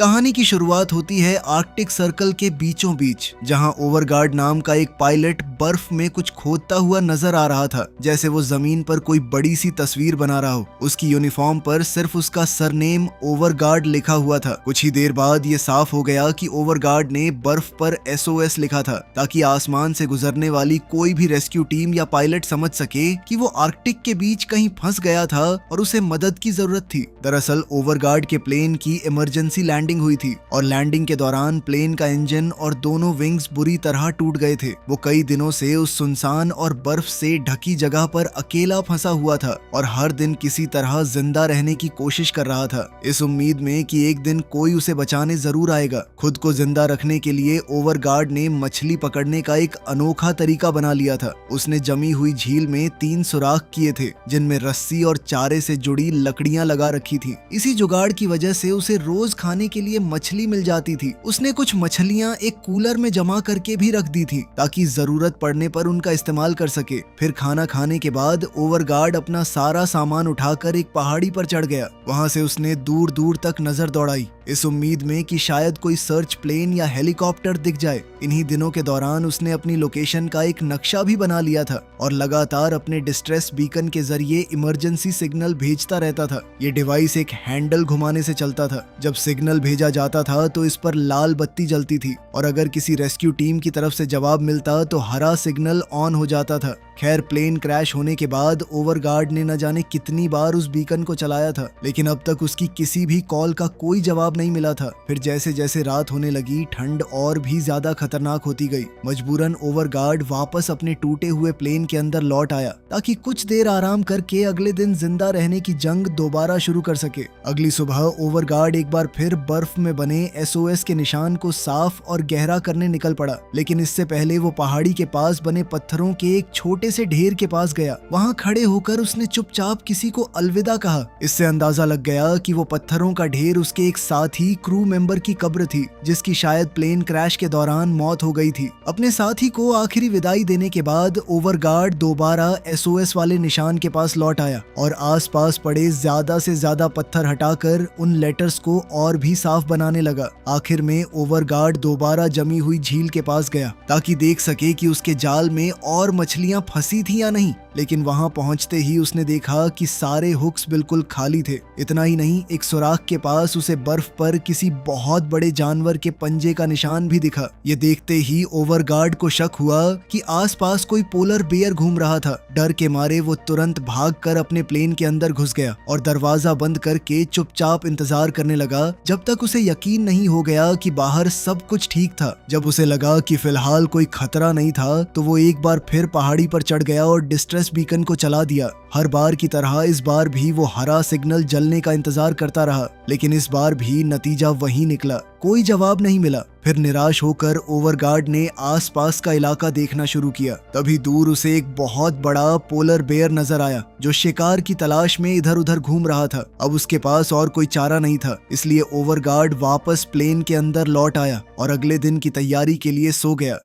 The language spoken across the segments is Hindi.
कहानी की शुरुआत होती है आर्कटिक सर्कल के बीचों बीच, जहां ओवरगार्ड नाम का एक पायलट बर्फ में कुछ खोदता हुआ नजर आ रहा था, जैसे वो जमीन पर कोई बड़ी सी तस्वीर बना रहा हो। उसकी यूनिफॉर्म पर सिर्फ उसका सरनेम ओवरगार्ड लिखा हुआ था। कुछ ही देर बाद ये साफ हो गया कि ओवरगार्ड ने बर्फ पर SOS लिखा था, ताकि आसमान से गुजरने वाली कोई भी रेस्क्यू टीम या पायलट समझ सके कि वो आर्कटिक के बीच कहीं फंस गया था और उसे मदद की जरूरत थी। दरअसल ओवरगार्ड के प्लेन की इमरजेंसी लैंडिंग हुई थी और लैंडिंग के दौरान प्लेन का इंजन और दोनों विंग्स बुरी तरह टूट गए थे। वो कई दिनों से उस सुनसान और बर्फ से ढकी जगह पर अकेला फंसा हुआ था और हर दिन किसी तरह जिंदा रहने की कोशिश कर रहा था, इस उम्मीद में कि एक दिन कोई उसे बचाने जरूर आएगा। खुद को जिंदा रखने के लिए ओवरगार्ड ने मछली पकड़ने का एक अनोखा तरीका बना लिया था। उसने जमी हुई झील में 3 सुराख किए थे, जिनमें रस्सी और चारे से जुड़ी लकड़ियां लगा रखी थी। इसी जुगाड़ की वजह से उसे रोज खाने के लिए मछली मिल जाती थी। उसने कुछ मछलियां एक कूलर में जमा करके भी रख दी थी, ताकि जरूरत पड़ने पर उनका इस्तेमाल कर सके। फिर खाना खाने के बाद ओवरगार्ड अपना सारा सामान उठाकर एक पहाड़ी पर चढ़ गया। वहां से उसने दूर दूर तक नजर दौड़ाई, इस उम्मीद में कि शायद कोई सर्च प्लेन या हेलीकॉप्टर दिख जाए। इन्हीं दिनों के दौरान उसने अपनी लोकेशन का एक नक्शा भी बना लिया था और लगातार अपने डिस्ट्रेस बीकन के जरिए इमरजेंसी सिग्नल भेजता रहता था। ये डिवाइस एक हैंडल घुमाने से चलता था। जब सिग्नल भेजा जाता था तो इस पर लाल बत्ती जलती थी और अगर किसी रेस्क्यू टीम की तरफ से जवाब मिलता तो हरा सिग्नल ऑन हो जाता था। खैर, प्लेन क्रैश होने के बाद ओवरगार्ड ने न जाने कितनी बार उस बीकन को चलाया था, लेकिन अब तक उसकी किसी भी कॉल का कोई जवाब नहीं मिला था। फिर जैसे जैसे रात होने लगी, ठंड और भी ज्यादा खतरनाक होती गई। मजबूरन ओवरगार्ड वापस अपने टूटे हुए प्लेन के अंदर लौट आया, ताकि कुछ देर आराम करके अगले दिन जिंदा रहने की जंग दोबारा शुरू कर सके। अगली सुबह ओवरगार्ड एक बार फिर बर्फ में बने SOS के निशान को साफ और गहरा करने निकल पड़ा, लेकिन इससे पहले वो पहाड़ी के पास बने पत्थरों के एक छोटे से ढेर के पास गया। वहां खड़े होकर उसने चुपचाप किसी को अलविदा कहा। इससे अंदाजा लग गया कि वो पत्थरों का ढेर उसके एक साथी क्रू मेंबर की कब्र थी, जिसकी शायद प्लेन क्रैश के दौरान मौत हो गई थी। अपने साथी को आखिरी विदाई देने के बाद ओवरगार्ड दोबारा SOS वाले निशान के पास लौट आया और आसपास पड़े ज्यादा से ज्यादा पत्थर हटाकर उन लेटर्स को और भी साफ बनाने लगा। आखिर में ओवरगार्ड दोबारा जमी हुई झील के पास गया, ताकि देख सके कि उसके जाल में और मछलियां फंसी थी या नहीं। लेकिन वहां पहुंचते ही उसने देखा कि सारे हुक्स बिल्कुल खाली थे। इतना ही नहीं, एक सुराख के पास उसे बर्फ पर किसी बहुत बड़े जानवर के पंजे का निशान भी दिखा। ये देखते ही ओवरगार्ड को शक हुआ कि आसपास कोई पोलर बेयर घूम रहा था। डर के मारे वो तुरंत भागकर अपने प्लेन के अंदर घुस गया और दरवाजा बंद करके चुपचाप इंतजार करने लगा, जब तक उसे यकीन नहीं हो गया कि बाहर सब कुछ ठीक था। जब उसे लगा कि फिलहाल कोई खतरा नहीं था, तो वो एक बार फिर पहाड़ी पर चढ़ गया और डिस्ट्रेस बीकन को चला दिया। हर बार की तरह इस बार भी वो हरा सिग्नल जलने का इंतजार करता रहा, लेकिन इस बार भी नतीजा वही निकला, कोई जवाब नहीं मिला। फिर निराश होकर ओवरगार्ड ने आसपास का इलाका देखना शुरू किया। तभी दूर उसे एक बहुत बड़ा पोलर बेयर नजर आया, जो शिकार की तलाश में इधर उधर घूम रहा था। अब उसके पास और कोई चारा नहीं था, इसलिए ओवरगार्ड वापस प्लेन के अंदर लौट आया और अगले दिन की तैयारी के लिए सो गया।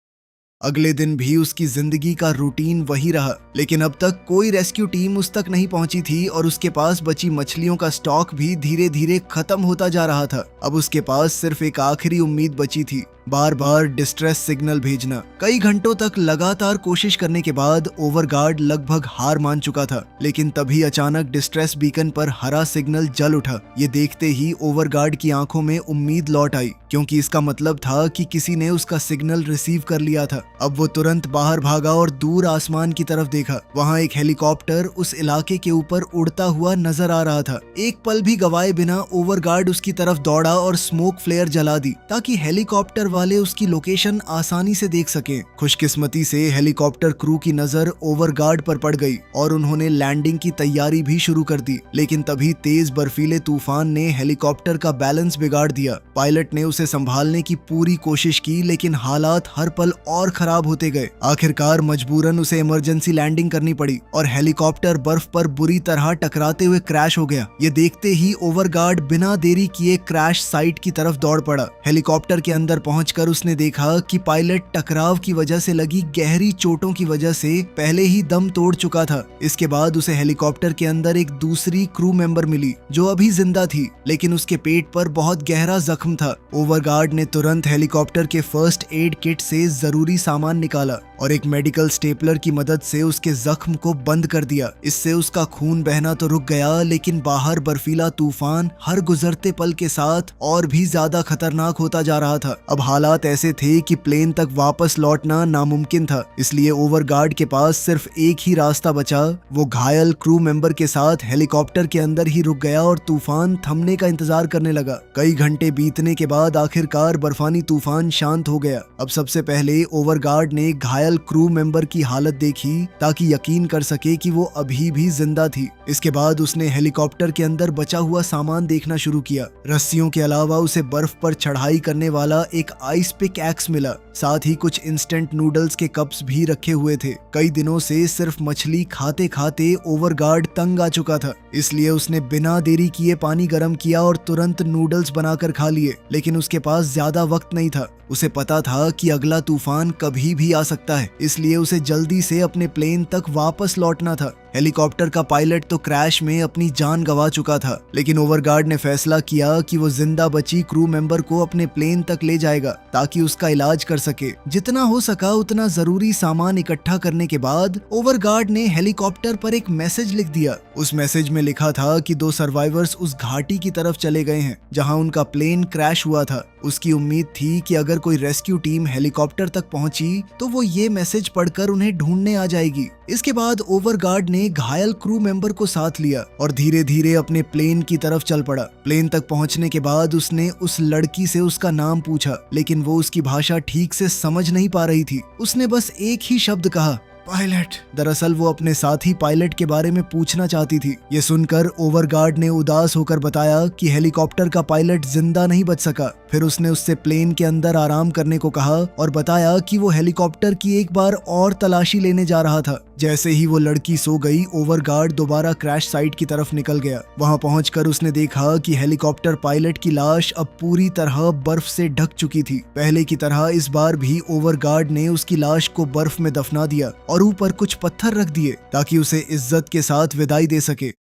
अगले दिन भी उसकी जिंदगी का रूटीन वही रहा, लेकिन अब तक कोई रेस्क्यू टीम उस तक नहीं पहुंची थी और उसके पास बची मछलियों का स्टॉक भी धीरे धीरे खत्म होता जा रहा था। अब उसके पास सिर्फ एक आखिरी उम्मीद बची थी, बार बार डिस्ट्रेस सिग्नल भेजना। कई घंटों तक लगातार कोशिश करने के बाद ओवरगार्ड लगभग हार मान चुका था, लेकिन तभी अचानक डिस्ट्रेस बीकन पर हरा सिग्नल जल उठा। ये देखते ही ओवरगार्ड की आंखों में उम्मीद लौट आई, क्योंकि इसका मतलब था कि किसी ने उसका सिग्नल रिसीव कर लिया था। अब वो तुरंत बाहर भागा और दूर आसमान की तरफ देखा। वहाँ एक हेलीकॉप्टर उस इलाके के ऊपर उड़ता हुआ नजर आ रहा था। एक पल भी गवाए बिना ओवरगार्ड उसकी तरफ दौड़ा और स्मोक फ्लेयर जला दी, ताकि हेलीकॉप्टर वाले उसकी लोकेशन आसानी से देख सकें। खुशकिस्मती से हेलीकॉप्टर क्रू की नजर ओवरगार्ड पर पड़ गई और उन्होंने लैंडिंग की तैयारी भी शुरू कर दी। लेकिन तभी तेज बर्फीले तूफान ने हेलीकॉप्टर का बैलेंस बिगाड़ दिया। पायलट ने उसे संभालने की पूरी कोशिश की, लेकिन हालात हर पल और खराब होते गए। आखिरकार मजबूरन उसे इमरजेंसी लैंडिंग करनी पड़ी और हेलीकॉप्टर बर्फ पर बुरी तरह टकराते हुए क्रैश हो गया। ये देखते ही ओवरगार्ड बिना देरी किए क्रैश साइट की तरफ दौड़ पड़ा। हेलीकॉप्टर के अंदर पहुंच पहुंचकर उसने देखा कि पायलट टकराव की वजह से लगी गहरी चोटों की वजह से पहले ही दम तोड़ चुका था। इसके बाद उसे हेलीकॉप्टर के अंदर एक दूसरी क्रू मेंबर मिली जो अभी जिंदा थी, लेकिन उसके पेट पर बहुत गहरा जख्म था। ओवरगार्ड ने तुरंत हेलीकॉप्टर के फर्स्ट एड किट से जरूरी सामान निकाला और एक मेडिकल स्टेपलर की मदद से उसके जख्म को बंद कर दिया। इससे उसका खून बहना तो रुक गया, लेकिन बाहर बर्फीला तूफान हर गुजरते पल के साथ और भी ज्यादा खतरनाक होता जा रहा था। अब हालात ऐसे थे कि प्लेन तक वापस लौटना नामुमकिन था, इसलिए ओवरगार्ड के पास सिर्फ एक ही रास्ता बचा। वो घायल क्रू मेंबर के साथ हेलीकॉप्टर के अंदर ही रुक गया और तूफान थमने का इंतजार करने लगा। कई घंटे बीतने के बाद आखिरकार बर्फानी तूफान शांत हो गया। अब सबसे पहले ओवरगार्ड ने घायल क्रू मेंबर की हालत देखी ताकि यकीन कर सके कि वो अभी भी जिंदा थी। इसके बाद उसने हेलीकॉप्टर के अंदर बचा हुआ सामान देखना शुरू किया। रस्सियों के अलावा उसे बर्फ पर चढ़ाई करने वाला एक आइस पिक एक्स मिला, साथ ही कुछ इंस्टेंट नूडल्स के कप्स भी रखे हुए थे। कई दिनों से सिर्फ मछली खाते खाते ओवरगार्ड तंग आ चुका था, इसलिए उसने बिना देरी किए पानी गर्म किया और तुरंत नूडल्स बनाकर खा लिए। लेकिन उसके पास ज्यादा वक्त नहीं था। उसे पता था कि अगला तूफान कभी भी आ सकता है, इसलिए उसे जल्दी से अपने प्लेन तक वापस लौटना था। हेलीकॉप्टर का पायलट तो क्रैश में अपनी जान गंवा चुका था, लेकिन ओवरगार्ड ने फैसला किया कि वो जिंदा बची क्रू मेंबर को अपने प्लेन तक ले जाएगा ताकि उसका इलाज कर सके। जितना हो सका उतना जरूरी सामान इकट्ठा करने के बाद ओवरगार्ड ने हेलीकॉप्टर पर एक मैसेज लिख दिया। उस मैसेज में लिखा था कि 2 सर्वाइवर्स उस घाटी की तरफ चले गए हैं जहां उनका प्लेन क्रैश हुआ था। उसकी उम्मीद थी कि अगर कोई रेस्क्यू टीम हेलीकॉप्टर तक पहुंची तो वो ये मैसेज पढ़कर उन्हें ढूंढने आ जाएगी। इसके बाद ओवरगार्ड ने घायल क्रू मेंबर को साथ लिया और धीरे धीरे अपने प्लेन की तरफ चल पड़ा। प्लेन तक पहुंचने के बाद उसने उस लड़की से उसका नाम पूछा, लेकिन वो उसकी भाषा ठीक से समझ नहीं पा रही थी। उसने बस एक ही शब्द कहा, पायलट। दरअसल वो अपने साथी पायलट के बारे में पूछना चाहती थी। ये सुनकर ओवरगार्ड ने उदास होकर बताया कि हेलीकॉप्टर का पायलट जिंदा नहीं बच सका। फिर उसने उससे प्लेन के अंदर आराम करने को कहा और बताया कि वो हेलीकॉप्टर की एक बार और तलाशी लेने जा रहा था। जैसे ही वो लड़की सो गई, ओवरगार्ड दोबारा क्रैश साइट की तरफ निकल गया। वहां पहुंचकर उसने देखा कि हेलीकॉप्टर पायलट की लाश अब पूरी तरह बर्फ से ढक चुकी थी। पहले की तरह इस बार भी ओवरगार्ड ने उसकी लाश को बर्फ में दफना दिया और ऊपर कुछ पत्थर रख दिए ताकि उसे इज्जत के साथ विदाई दे सके।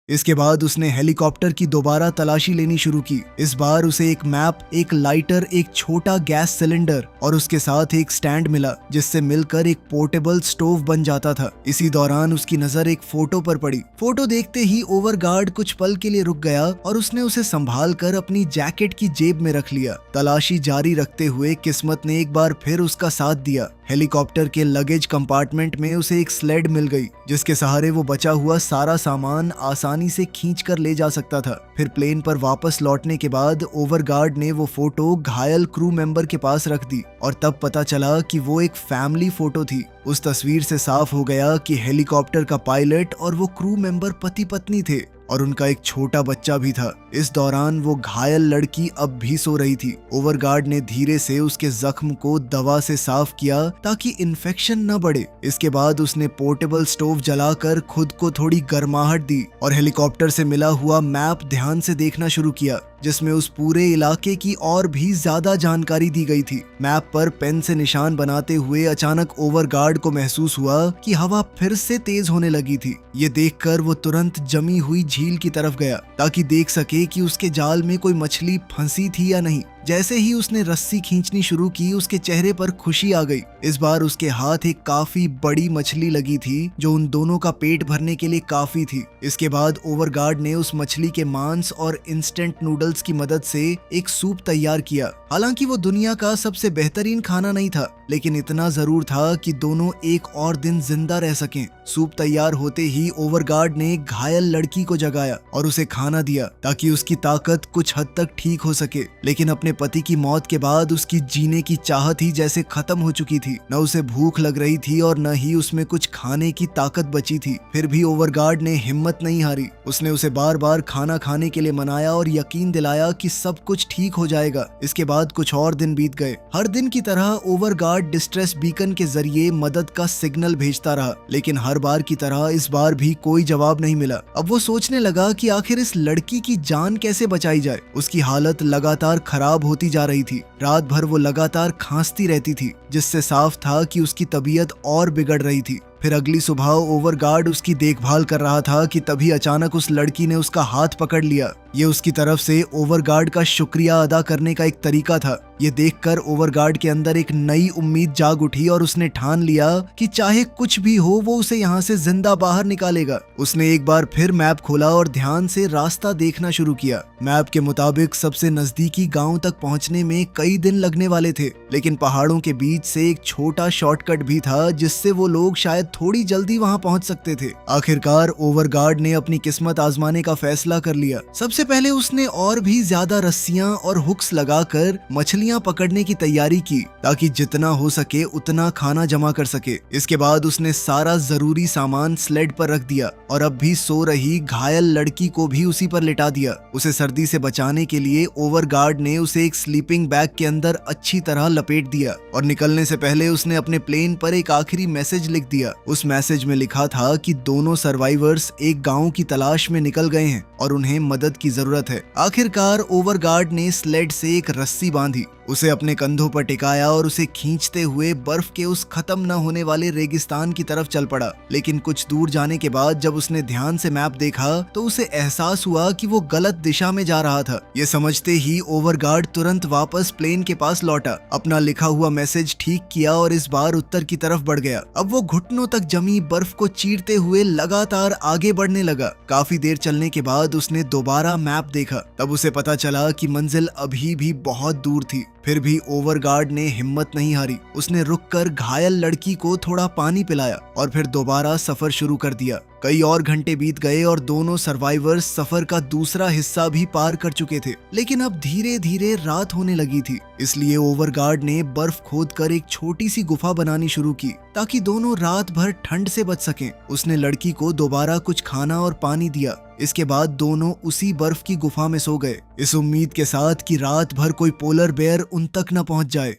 इसके बाद उसने हेलीकॉप्टर की दोबारा तलाशी लेनी शुरू की। इस बार उसे एक मैप, एक लाइटर, एक छोटा गैस सिलेंडर और उसके साथ एक स्टैंड मिला जिससे मिलकर एक पोर्टेबल स्टोव बन जाता था। इसी दौरान उसकी नजर एक फोटो पर पड़ी। फोटो देखते ही ओवरगार्ड कुछ पल के लिए रुक गया और उसने उसे संभाल कर अपनी जैकेट की जेब में रख लिया। तलाशी जारी रखते हुए किस्मत ने एक बार फिर उसका साथ दिया। हेलीकॉप्टर के लगेज कंपार्टमेंट में उसे एक स्लेड मिल गई जिसके सहारे वो बचा हुआ सारा सामान आसानी से खींचकर ले जा सकता था। फिर प्लेन पर वापस लौटने के बाद ओवरगार्ड ने वो फोटो घायल क्रू मेंबर के पास रख दी और तब पता चला कि वो एक फैमिली फोटो थी। उस तस्वीर से साफ हो गया कि हेलीकॉप्टर का पायलट और वो क्रू मेंबर पति पत्नी थे और उनका एक छोटा बच्चा भी था। इस दौरान वो घायल लड़की अब भी सो रही थी। ओवरगार्ड ने धीरे से उसके जख्म को दवा से साफ किया ताकि इन्फेक्शन न बढ़े। इसके बाद उसने पोर्टेबल स्टोव जलाकर खुद को थोड़ी गर्माहट दी और हेलीकॉप्टर से मिला हुआ मैप ध्यान से देखना शुरू किया जिसमें उस पूरे इलाके की और भी ज्यादा जानकारी दी गई थी। मैप पर पेन से निशान बनाते हुए अचानक ओवरगार्ड को महसूस हुआ कि हवा फिर से तेज होने लगी थी। ये देखकर वो तुरंत जमी हुई झील की तरफ गया ताकि देख सके कि उसके जाल में कोई मछली फंसी थी या नहीं। जैसे ही उसने रस्सी खींचनी शुरू की, उसके चेहरे पर खुशी आ गई। इस बार उसके हाथ एक काफी बड़ी मछली लगी थी जो उन दोनों का पेट भरने के लिए काफी थी। इसके बाद ओवरगार्ड ने उस मछली के मांस और इंस्टेंट नूडल्स की मदद से एक सूप तैयार किया। हालांकि वो दुनिया का सबसे बेहतरीन खाना नहीं था, लेकिन इतना जरूर था कि दोनों एक और दिन जिंदा रह सकें। सूप तैयार होते ही ओवरगार्ड ने घायल लड़की को जगाया और उसे खाना दिया ताकि उसकी ताकत कुछ हद तक ठीक हो सके। लेकिन अपने पति की मौत के बाद उसकी जीने की चाहत ही जैसे खत्म हो चुकी थी। न उसे भूख लग रही थी और न ही उसमें कुछ खाने की ताकत बची थी। फिर भी ओवरगार्ड ने हिम्मत नहीं हारी। उसने उसे बार बार खाना खाने के लिए मनाया और यकीन दिलाया कि सब कुछ ठीक हो जाएगा। इसके बाद कुछ और दिन बीत गए। हर दिन की तरह ओवरगार्ड ओवरगार्ड डिस्ट्रेस बीकन के जरिए मदद का सिग्नल भेजता रहा, लेकिन हर बार की तरह इस बार भी कोई जवाब नहीं मिला। अब वो सोचने लगा कि आखिर इस लड़की की जान कैसे बचाई जाए। उसकी हालत लगातार खराब होती जा रही थी। रात भर वो लगातार खांसती रहती थी, जिससे साफ था कि उसकी तबीयत और बिगड़ रही थी। फिर अगली सुबह ओवरगार्ड उसकी देखभाल कर रहा था कि तभी अचानक उस लड़की ने उसका हाथ पकड़ लिया। ये उसकी तरफ से ओवरगार्ड का शुक्रिया अदा करने का एक तरीका था। ये देखकर ओवरगार्ड के अंदर एक नई उम्मीद जाग उठी और उसने ठान लिया कि चाहे कुछ भी हो वो उसे यहाँ से जिंदा बाहर निकालेगा। उसने एक बार फिर मैप खोला और ध्यान से रास्ता देखना शुरू किया। मैप के मुताबिक सबसे नजदीकी गांव तक पहुंचने में कई दिन लगने वाले थे, लेकिन पहाड़ों के बीच से एक छोटा शॉर्टकट भी था जिससे वो लोग शायद थोड़ी जल्दी वहां पहुंच सकते थे। आखिरकार ओवरगार्ड ने अपनी किस्मत आजमाने का फैसला कर लिया। सबसे पहले उसने और भी ज्यादा रस्सियां और हुक्स लगाकर मछलियां पकड़ने की तैयारी की, ताकि जितना हो सके उतना खाना जमा कर सके। इसके बाद उसने सारा जरूरी सामान स्लेड पर रख दिया और अब भी सो रही घायल लड़की को भी उसी पर लिटा दिया। उसे सर्दी से बचाने के लिए ओवरगार्ड ने उसे एक स्लीपिंग बैग के अंदर अच्छी तरह लपेट दिया और निकलने से पहले उसने अपने प्लेन पर एक आखिरी मैसेज लिख दिया। उस मैसेज में लिखा था कि दोनों सर्वाइवर्स एक गांव की तलाश में निकल गए हैं और उन्हें मदद की जरूरत है। आखिरकार ओवरगार्ड ने स्लेड से एक रस्सी बांधी, उसे अपने कंधों पर टिकाया और उसे खींचते हुए बर्फ के उस खत्म न होने वाले रेगिस्तान की तरफ चल पड़ा। लेकिन कुछ दूर जाने के बाद जब उसने ध्यान से मैप देखा तो उसे एहसास हुआ कि वो गलत दिशा में जा रहा था। ये समझते ही ओवरगार्ड तुरंत वापस प्लेन के पास लौटा, अपना लिखा हुआ मैसेज ठीक किया और इस बार उत्तर की तरफ बढ़ गया। अब वो घुटनों तक जमी बर्फ को चीरते हुए लगातार आगे बढ़ने लगा। काफी देर चलने के बाद उसने दोबारा मैप देखा, तब उसे पता चला कि मंजिल अभी भी बहुत दूर थी। फिर भी ओवरगार्ड ने हिम्मत नहीं हारी। उसने रुककर घायल लड़की को थोड़ा पानी पिलाया और फिर दोबारा सफर शुरू कर दिया। कई और घंटे बीत गए और दोनों सर्वाइवर्स सफर का दूसरा हिस्सा भी पार कर चुके थे, लेकिन अब धीरे धीरे रात होने लगी थी। इसलिए ओवरगार्ड ने बर्फ खोदकर एक छोटी सी गुफा बनानी शुरू की ताकि दोनों रात भर ठंड से बच सकें। उसने लड़की को दोबारा कुछ खाना और पानी दिया। इसके बाद दोनों उसी बर्फ की गुफा में सो गए, इस उम्मीद के साथ कि रात भर कोई पोलर बेयर उन तक न पहुंच जाए।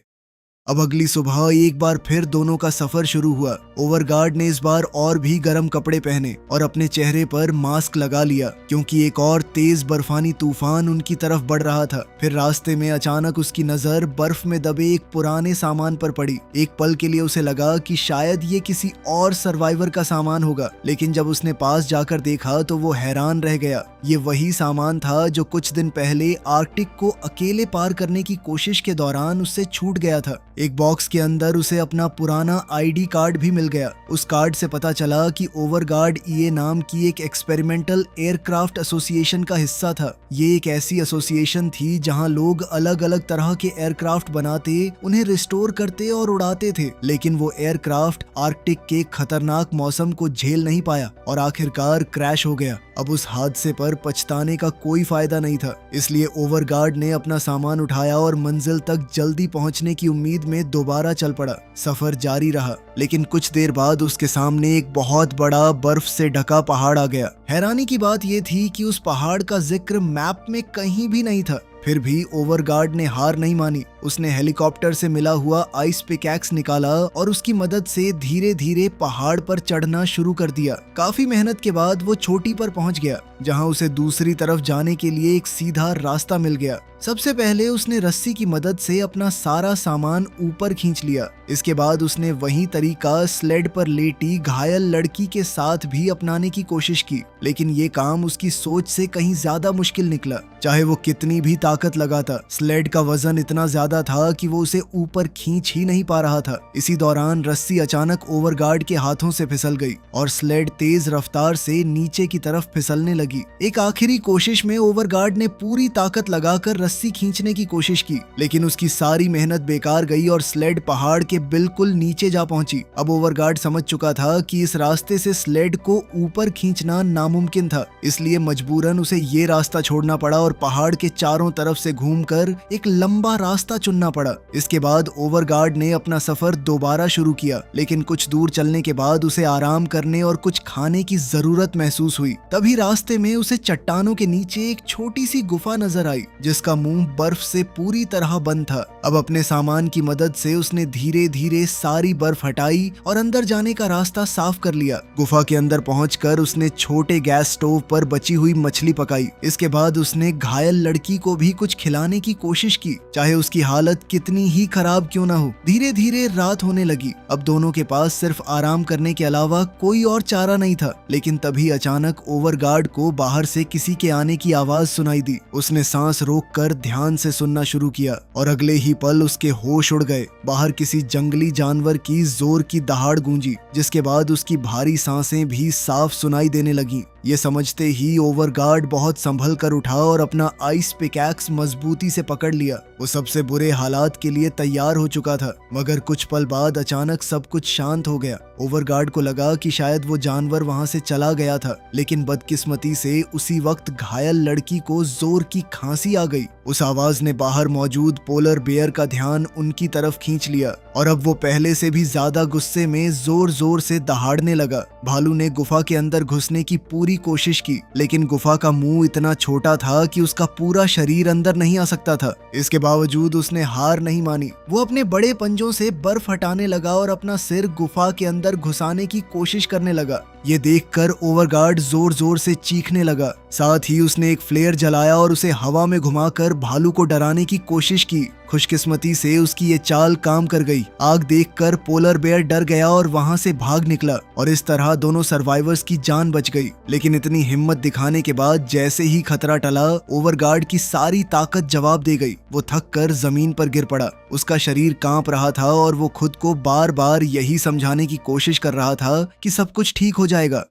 अब अगली सुबह एक बार फिर दोनों का सफर शुरू हुआ। ओवरगार्ड ने इस बार और भी गर्म कपड़े पहने और अपने चेहरे पर मास्क लगा लिया, क्योंकि एक और तेज बर्फानी तूफान उनकी तरफ बढ़ रहा था। फिर रास्ते में अचानक उसकी नजर बर्फ में दबे एक पुराने सामान पर पड़ी। एक पल के लिए उसे लगा कि शायद ये किसी और सर्वाइवर का सामान होगा, लेकिन जब उसने पास जाकर देखा तो वो हैरान रह गया। ये वही सामान था जो कुछ दिन पहले आर्कटिक को अकेले पार करने की कोशिश के दौरान उससे छूट गया था। एक बॉक्स के अंदर उसे अपना पुराना आईडी कार्ड भी मिल गया। उस कार्ड से पता चला कि ओवरगार्ड ईए नाम की एक एक्सपेरिमेंटल एयरक्राफ्ट एसोसिएशन का हिस्सा था। ये एक ऐसी एसोसिएशन थी जहां लोग अलग अलग तरह के एयरक्राफ्ट बनाते, उन्हें रिस्टोर करते और उड़ाते थे, लेकिन वो एयरक्राफ्ट आर्कटिक के खतरनाक मौसम को झेल नहीं पाया और आखिरकार क्रैश हो गया। अब उस हादसे पर पछताने का कोई फायदा नहीं था, इसलिए ओवरगार्ड ने अपना सामान उठाया और मंजिल तक जल्दी पहुंचने की उम्मीद में दोबारा चल पड़ा। सफर जारी रहा, लेकिन कुछ देर बाद उसके सामने एक बहुत बड़ा बर्फ से ढका पहाड़ आ गया। हैरानी की बात यह थी कि उस पहाड़ का जिक्र मैप में कहीं भी नहीं था। फिर भी ओवरगार्ड ने हार नहीं मानी। उसने हेलीकॉप्टर से मिला हुआ आइस पिकैक्स निकाला और उसकी मदद से धीरे धीरे पहाड़ पर चढ़ना शुरू कर दिया। काफी मेहनत के बाद वो चोटी पर पहुंच गया, जहां उसे दूसरी तरफ जाने के लिए एक सीधा रास्ता मिल गया। सबसे पहले उसने रस्सी की मदद से अपना सारा सामान ऊपर खींच लिया। इसके बाद उसने वही तरीका स्लेड पर लेटी घायल लड़की के साथ भी अपनाने की कोशिश की, लेकिन ये काम उसकी सोच से कहीं ज्यादा मुश्किल निकला। चाहे वो कितनी भी ताकत लगाता, स्लेड का वजन इतना ज्यादा था कि वो उसे ऊपर खींच ही नहीं पा रहा था। इसी दौरान रस्सी अचानक ओवरगार्ड के हाथों से फिसल गई और स्लेड तेज रफ्तार से नीचे की तरफ फिसलने लगी। एक आखिरी कोशिश में ओवरगार्ड ने पूरी ताकत लगाकर रस्सी खींचने की कोशिश की, लेकिन उसकी सारी मेहनत बेकार गई और स्लेड पहाड़ के बिल्कुल नीचे जा पहुंची। अब ओवरगार्ड समझ चुका था कि इस रास्ते से स्लेड को ऊपर खींचना नामुमकिन था, इसलिए मजबूरन उसे ये रास्ता छोड़ना पड़ा और पहाड़ के चारों तरफ से घूमकर एक लंबा रास्ता चुनना पड़ा। इसके बाद ओवरगार्ड ने अपना सफर दोबारा शुरू किया, लेकिन कुछ दूर चलने के बाद उसे आराम करने और कुछ खाने की जरूरत महसूस हुई। तभी रास्ते में उसे चट्टानों के नीचे एक छोटी सी गुफा नजर आई, जिसका मुंह बर्फ से पूरी तरह बंद था। अब अपने सामान की मदद से उसने धीरे धीरे सारी बर्फ हटाई और अंदर जाने का रास्ता साफ कर लिया। गुफा के अंदर पहुंचकर उसने छोटे गैस स्टोव पर बची हुई मछली पकाई। इसके बाद उसने घायल लड़की को भी कुछ खिलाने की कोशिश की, चाहे उसकी हालत कितनी ही खराब क्यों ना हो। धीरे धीरे रात होने लगी। अब दोनों के पास सिर्फ आराम करने के अलावा कोई और चारा नहीं था। लेकिन तभी अचानक ओवरगार्ड को बाहर से किसी के आने की आवाज सुनाई दी। उसने सांस रोककर ध्यान से सुनना शुरू किया और अगले ही पल उसके होश उड़ गए। बाहर किसी जंगली जानवर की जोर की दहाड़ गूंजी, जिसके बाद उसकी भारी सांसें भी साफ सुनाई देने लगी। ये समझते ही ओवरगार्ड बहुत संभल कर उठा और अपना आइस पिकैक्स मजबूती से पकड़ लिया। वो सबसे बुरे हालात के लिए तैयार हो चुका था। मगर कुछ पल बाद अचानक सब कुछ शांत हो गया। ओवरगार्ड को लगा कि शायद वो जानवर वहां से चला गया था, लेकिन बदकिस्मती से उसी वक्त घायल लड़की को जोर की खांसी आ गई। उस आवाज ने बाहर मौजूद पोलर बेयर का ध्यान उनकी तरफ खींच लिया और अब वो पहले से भी ज्यादा गुस्से में जोर जोर से दहाड़ने लगा। भालू ने गुफा के अंदर घुसने की पूरी कोशिश की, लेकिन गुफा का मुंह इतना छोटा था कि उसका पूरा शरीर अंदर नहीं आ सकता था। इसके बावजूद उसने हार नहीं मानी। वो अपने बड़े पंजों से बर्फ हटाने लगा और अपना सिर गुफा के अंदर घुसाने की कोशिश करने लगा। ये देखकर ओवरगार्ड जोर जोर से चीखने लगा। साथ ही उसने एक फ्लेयर जलाया और उसे हवा में घुमाकर भालू को डराने की कोशिश की। खुशकिस्मती से उसकी ये चाल काम कर गई। आग देखकर पोलर बेयर डर गया और वहां से भाग निकला और इस तरह दोनों सर्वाइवर्स की जान बच गई। लेकिन इतनी हिम्मत दिखाने के बाद जैसे ही खतरा टला, ओवरगार्ड की सारी ताकत जवाब दे गई। वो थक कर जमीन पर गिर पड़ा। उसका शरीर कांप रहा था और वो खुद को बार बार यही समझाने की कोशिश कर रहा था कि सब कुछ ठीक हो जाएगा।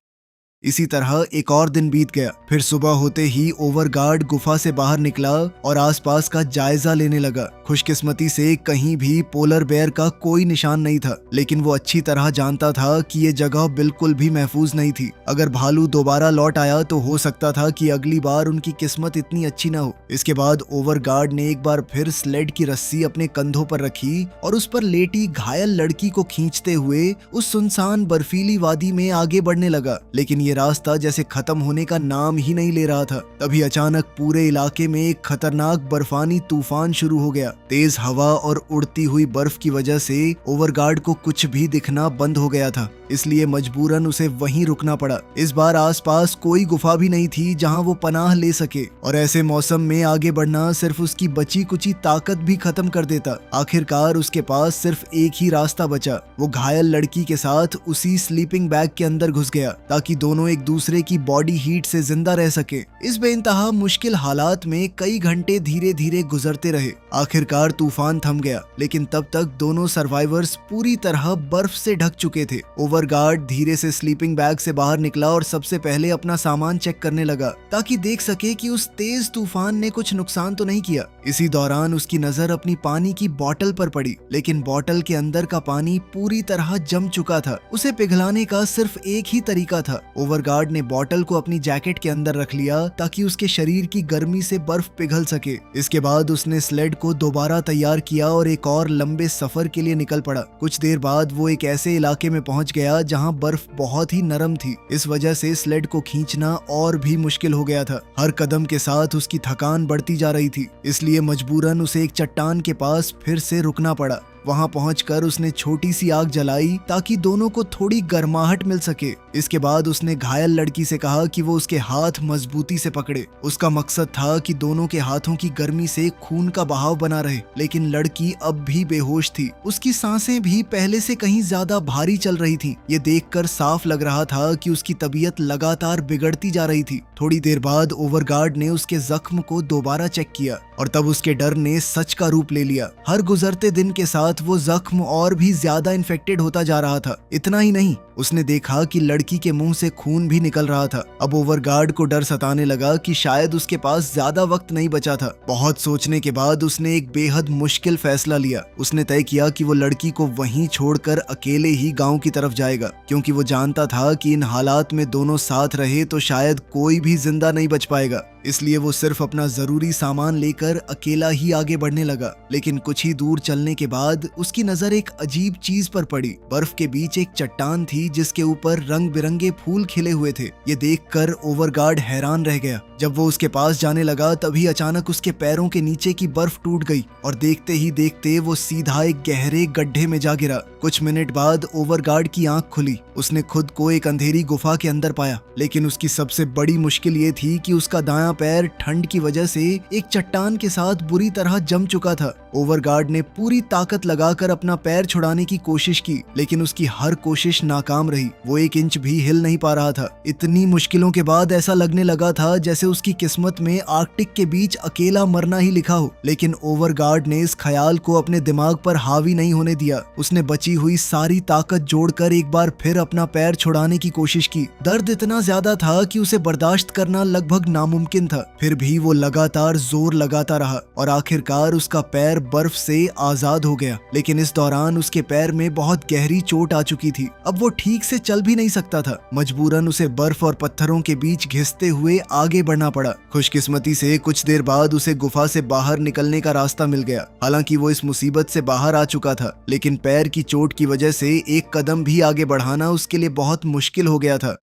इसी तरह एक और दिन बीत गया। फिर सुबह होते ही ओवरगार्ड गुफा से बाहर निकला और आसपास का जायजा लेने लगा। खुशकिस्मती से कहीं भी पोलर बेयर का कोई निशान नहीं था, लेकिन वो अच्छी तरह जानता था कि ये जगह बिल्कुल भी महफूज नहीं थी। अगर भालू दोबारा लौट आया तो हो सकता था कि अगली बार उनकी किस्मत इतनी अच्छी ना हो। इसके बाद ओवरगार्ड ने एक बार फिर स्लेड की रस्सी अपने कंधों पर रखी और उस पर लेटी घायल लड़की को खींचते हुए उस सुनसान बर्फीली वादी में आगे बढ़ने लगा। लेकिन ये रास्ता जैसे खत्म होने का नाम ही नहीं ले रहा था। तभी अचानक पूरे इलाके में एक खतरनाक बर्फानी तूफान शुरू हो गया। तेज हवा और उड़ती हुई बर्फ की वजह से ओवरगार्ड को कुछ भी दिखना बंद हो गया था, इसलिए मजबूरन उसे वहीं रुकना पड़ा। इस बार आसपास कोई गुफा भी नहीं थी जहां वो पनाह ले सके और ऐसे मौसम में आगे बढ़ना सिर्फ उसकी बची कुची ताकत भी खत्म कर देता। आखिरकार उसके पास सिर्फ एक ही रास्ता बचा। वो घायल लड़की के साथ उसी स्लीपिंग बैग के अंदर घुस गया ताकि दोनों एक दूसरे की बॉडी हीट से जिंदा रह सके। इस बेइंतहा मुश्किल हालात में कई घंटे धीरे धीरे गुजरते रहे। आखिरकार तूफान थम गया, लेकिन तब तक दोनों सर्वाइवर्स पूरी तरह बर्फ से ढक चुके थे। ओवरगार्ड धीरे से स्लीपिंग बैग से बाहर निकला और सबसे पहले अपना सामान चेक करने लगा ताकि देख सके कि उस तेज तूफान ने कुछ नुकसान तो नहीं किया। इसी दौरान उसकी नजर अपनी पानी की बोतल पर पड़ी, लेकिन बोतल के अंदर का पानी पूरी तरह जम चुका था। उसे पिघलाने का सिर्फ एक ही तरीका था। ओवरगार्ड ने बोतल को अपनी जैकेट के अंदर रख लिया ताकि उसके शरीर की गर्मी से बर्फ पिघल सके। इसके बाद उसने स्लेड को दोबारा तैयार किया और एक और लंबे सफर के लिए निकल पड़ा। कुछ देर बाद वो एक ऐसे इलाके में पहुंच गया जहां बर्फ बहुत ही नरम थी। इस वजह से स्लेड को खींचना और भी मुश्किल हो गया था। हर कदम के साथ उसकी थकान बढ़ती जा रही थी, इसलिए मजबूरन उसे एक चट्टान के पास फिर से रुकना पड़ा। वहां पहुंचकर उसने छोटी सी आग जलाई ताकि दोनों को थोड़ी गर्माहट मिल सके। इसके बाद उसने घायल लड़की से कहा कि वो उसके हाथ मजबूती से पकड़े। उसका मकसद था कि दोनों के हाथों की गर्मी से खून का बहाव बना रहे, लेकिन लड़की अब भी बेहोश थी। उसकी सांसें भी पहले से कहीं ज्यादा भारी चल रही थी। ये देखकर साफ लग रहा था कि उसकी तबीयत लगातार बिगड़ती जा रही थी। थोड़ी देर बाद ओवरगार्ड ने उसके जख्म को दोबारा चेक किया और तब उसके डर ने सच का रूप ले लिया। हर गुजरते दिन के साथ वो जख्म और भी ज्यादा इन्फेक्टेड होता जा रहा था। इतना ही नहीं, उसने देखा कि लड़की के मुंह से खून भी निकल रहा था। अब ओवरगार्ड को डर सताने लगा कि शायद उसके पास ज्यादा वक्त नहीं बचा था। बहुत सोचने के बाद उसने एक बेहद मुश्किल फैसला लिया। उसने तय किया कि वो लड़की को वहीं छोड़कर अकेले ही गांव की तरफ जाएगा, क्योंकि वो जानता था कि इन हालात में दोनों साथ रहे तो शायद कोई भी जिंदा नहीं बच पाएगा। इसलिए वो सिर्फ अपना जरूरी सामान लेकर लेकर अकेला ही आगे बढ़ने लगा। लेकिन कुछ ही दूर चलने के बाद उसकी नजर एक अजीब चीज पर पड़ी। बर्फ के बीच एक चट्टान थी जिसके ऊपर रंग बिरंगे फूल खिले हुए थे। ये देखकर ओवरगार्ड हैरान रह गया। जब वो उसके पास जाने लगा तभी अचानक उसके पैरों के नीचे की बर्फ टूट गई और देखते ही देखते वो सीधा एक गहरे गड्ढे में जा गिरा। कुछ मिनट बाद ओवरगार्ड की आंख खुली। उसने खुद को एक अंधेरी गुफा के अंदर पाया, लेकिन उसकी सबसे बड़ी मुश्किल ये थी कि उसका दायां पैर ठंड की वजह से एक चट्टान के साथ बुरी तरह जम चुका था। ओवरगार्ड ने पूरी ताकत लगाकर अपना पैर छुड़ाने की कोशिश की, लेकिन उसकी हर कोशिश नाकाम रही। वो 1 इंच भी हिल नहीं पा रहा था। इतनी मुश्किलों के बाद ऐसा लगने लगा था जैसे उसकी किस्मत में आर्कटिक के बीच अकेला मरना ही लिखा हो। लेकिन ओवरगार्ड ने इस ख्याल को अपने दिमाग पर हावी नहीं होने दिया। उसने बची हुई सारी ताकत जोड़कर एक बार फिर अपना पैर छुड़ाने की कोशिश की। दर्द इतना ज्यादा था कि उसे बर्दाश्त करना लगभग नामुमकिन था। फिर भी वो लगातार जोर लगाता रहा और आखिरकार उसका पैर बर्फ से आजाद हो गया। लेकिन इस दौरान उसके पैर में बहुत गहरी चोट आ चुकी थी। अब वो ठीक से चल भी नहीं सकता था। मजबूरन उसे बर्फ और पत्थरों के बीच घिसते हुए आगे बढ़ना पड़ा। खुशकिस्मती से कुछ देर बाद उसे गुफा से बाहर निकलने का रास्ता मिल गया। हालांकि वो इस मुसीबत से बाहर आ चुका था, लेकिन पैर की चोट की वजह से एक कदम भी आगे बढ़ाना उसके लिए बहुत मुश्किल हो गया था।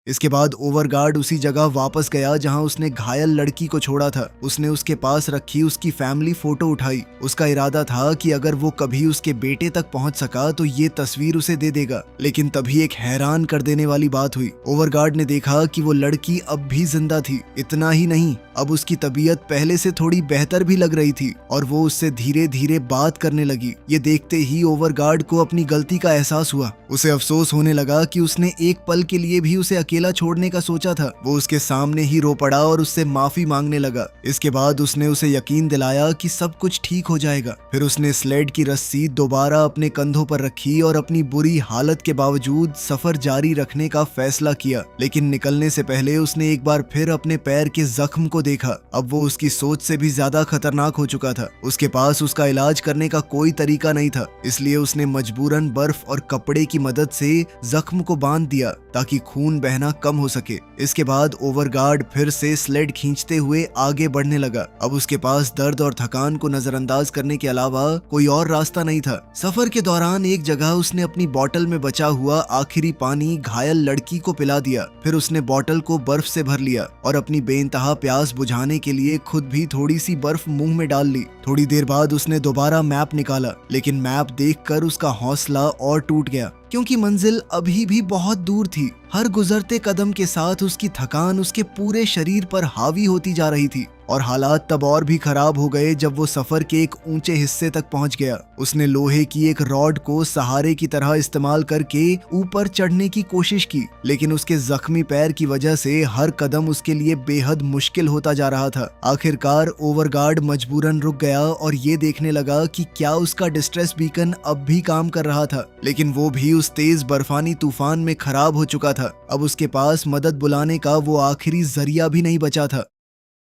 इसके बाद ओवरगार्ड उसी जगह वापस गया जहां उसने घायल लड़की को छोड़ा था। उसने उसके पास रखी उसकी फैमिली फोटो उठाई। उसका इरादा था कि अगर वो कभी उसके बेटे तक पहुंच सका तो ये तस्वीर उसे दे देगा। लेकिन तभी एक हैरान कर देने वाली बात हुई। ओवरगार्ड ने देखा कि वो लड़की अब भी जिंदा थी। इतना ही नहीं, अब उसकी तबीयत पहले से थोड़ी बेहतर भी लग रही थी और वो उससे धीरे धीरे बात करने लगी। ये देखते ही ओवरगार्ड को अपनी गलती का एहसास हुआ। उसे अफसोस होने लगा कि उसने एक पल के लिए भी उसे अकेला छोड़ने का सोचा था। वो उसके सामने ही रो पड़ा और उससे माफी मांगने लगा। इसके बाद उसने उसे यकीन दिलाया कि सब कुछ ठीक हो जाएगा। फिर उसने स्लेड की रस्सी दोबारा अपने कंधों पर रखी और अपनी बुरी हालत के बावजूद सफर जारी रखने का फैसला किया। लेकिन निकलने से पहले उसने एक बार फिर अपने पैर के जख्म को देखा। अब वो उसकी सोच से भी ज्यादा खतरनाक हो चुका था। उसके पास उसका इलाज करने का कोई तरीका नहीं था, इसलिए उसने मजबूरन बर्फ और कपड़े की मदद से जख्म को बांध दिया ताकि खून बहना कम हो सके। इसके बाद ओवरगार्ड फिर से स्लेड खींचते हुए आगे बढ़ने लगा। अब उसके पास दर्द और थकान को नजरअंदाज करने के अलावा कोई और रास्ता नहीं था। सफर के दौरान एक जगह उसने अपनी बोतल में बचा हुआ आखिरी पानी घायल लड़की को पिला दिया। फिर उसने बोतल को बर्फ से भर लिया और अपनी बेइंतहा प्यास बुझाने के लिए खुद भी थोड़ी सी बर्फ मुंह में डाल ली। थोड़ी देर बाद उसने दोबारा मैप निकाला, लेकिन मैप देखकर उसका हौसला और टूट गया क्योंकि मंजिल अभी भी बहुत दूर थी। हर गुजरते कदम के साथ उसकी थकान उसके पूरे शरीर पर हावी होती जा रही थी और हालात तब और भी खराब हो गए जब वो सफर के एक ऊंचे हिस्से तक पहुंच गया। उसने लोहे की एक रॉड को सहारे की तरह इस्तेमाल करके ऊपर चढ़ने की कोशिश की, लेकिन उसके जख्मी पैर की वजह से हर कदम उसके लिए बेहद मुश्किल होता जा रहा था। आखिरकार ओवरगार्ड मजबूरन रुक गया और ये देखने लगा कि क्या उसका डिस्ट्रेस बीकन अब भी काम कर रहा था, लेकिन वो भी उस तेज बर्फानी तूफान में खराब हो चुका था। अब उसके पास मदद बुलाने का वो आखिरी जरिया भी नहीं बचा था।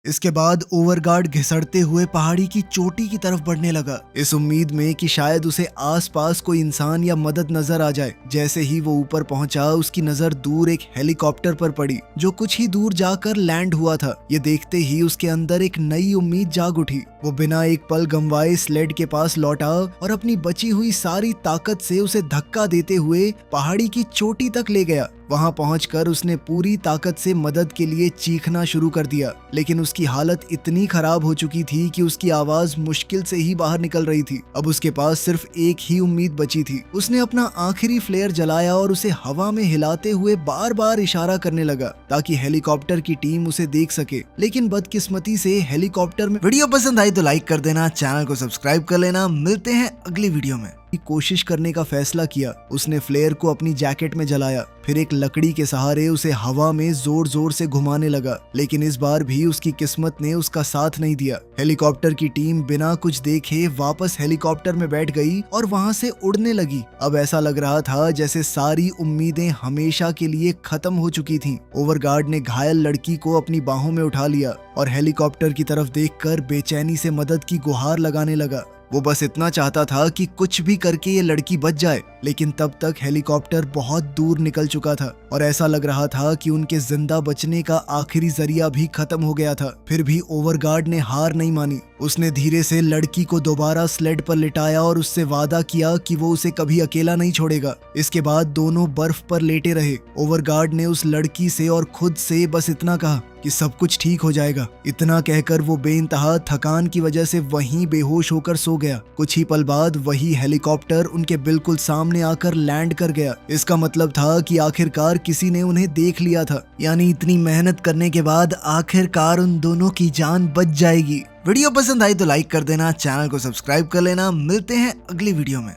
इसके बाद ओवरगार्ड घिसड़ते हुए पहाड़ी की चोटी की तरफ बढ़ने लगा, इस उम्मीद में कि शायद उसे आसपास कोई इंसान या मदद नजर आ जाए। जैसे ही वो ऊपर पहुंचा, उसकी नजर दूर एक हेलीकॉप्टर पर पड़ी जो कुछ ही दूर जाकर लैंड हुआ था। ये देखते ही उसके अंदर एक नई उम्मीद जाग उठी। वो बिना एक पल गंवाए स्लेड के पास लौटा और अपनी बची हुई सारी ताकत से उसे धक्का देते हुए पहाड़ी की चोटी तक ले गया। वहां पहुंचकर उसने पूरी ताकत से मदद के लिए चीखना शुरू कर दिया, लेकिन उसकी हालत इतनी खराब हो चुकी थी कि उसकी आवाज मुश्किल से ही बाहर निकल रही थी। अब उसके पास सिर्फ एक ही उम्मीद बची थी। उसने अपना आखिरी फ्लेयर जलाया और उसे हवा में हिलाते हुए बार बार इशारा करने लगा ताकि हेलीकॉप्टर की टीम उसे देख सके। लेकिन बदकिस्मती से हेलीकॉप्टर में वीडियो पसंद आई तो लाइक कर देना, चैनल को सब्सक्राइब कर लेना। मिलते हैं अगली वीडियो में। कोशिश करने का फैसला किया। उसने फ्लेयर को अपनी जैकेट में जलाया, फिर एक लकड़ी के सहारे उसे हवा में जोर जोर से घुमाने लगा, लेकिन इस बार भी उसकी किस्मत ने उसका साथ नहीं दिया। हेलीकॉप्टर की टीम बिना कुछ देखे वापस हेलीकॉप्टर में बैठ गई और वहां से उड़ने लगी। अब ऐसा लग रहा था जैसे सारी उम्मीदें हमेशा के लिए खत्म हो चुकी थीं। ओवरगार्ड ने घायल लड़की को अपनी बाहों में उठा लिया और हेलीकॉप्टर की तरफ देखकर बेचैनी से मदद की गुहार लगाने लगा। वो बस इतना चाहता था कि कुछ भी करके ये लड़की बच जाए, लेकिन तब तक हेलीकॉप्टर बहुत दूर निकल चुका था और ऐसा लग रहा था कि उनके जिंदा बचने का आखिरी जरिया भी खत्म हो गया था। फिर भी ओवरगार्ड ने हार नहीं मानी। उसने धीरे से लड़की को दोबारा स्लेड पर लिटाया और उससे वादा किया कि वो उसे कभी अकेला नहीं छोड़ेगा। इसके बाद दोनों बर्फ पर लेटे रहे। ओवरगार्ड ने उस लड़की से और खुद से बस इतना कहा कि सब कुछ ठीक हो जाएगा। इतना कहकर वो बेइंतहा थकान की वजह से वहीं बेहोश होकर सो गया। कुछ ही पल बाद वही हेलीकॉप्टर उनके बिल्कुल सामने आकर लैंड कर गया। इसका मतलब था कि आखिरकार किसी ने उन्हें देख लिया था, यानी इतनी मेहनत करने के बाद आखिरकार उन दोनों की जान बच जाएगी। वीडियो पसंद आई तो लाइक कर देना, चैनल को सब्सक्राइब कर लेना। मिलते हैं अगली वीडियो में।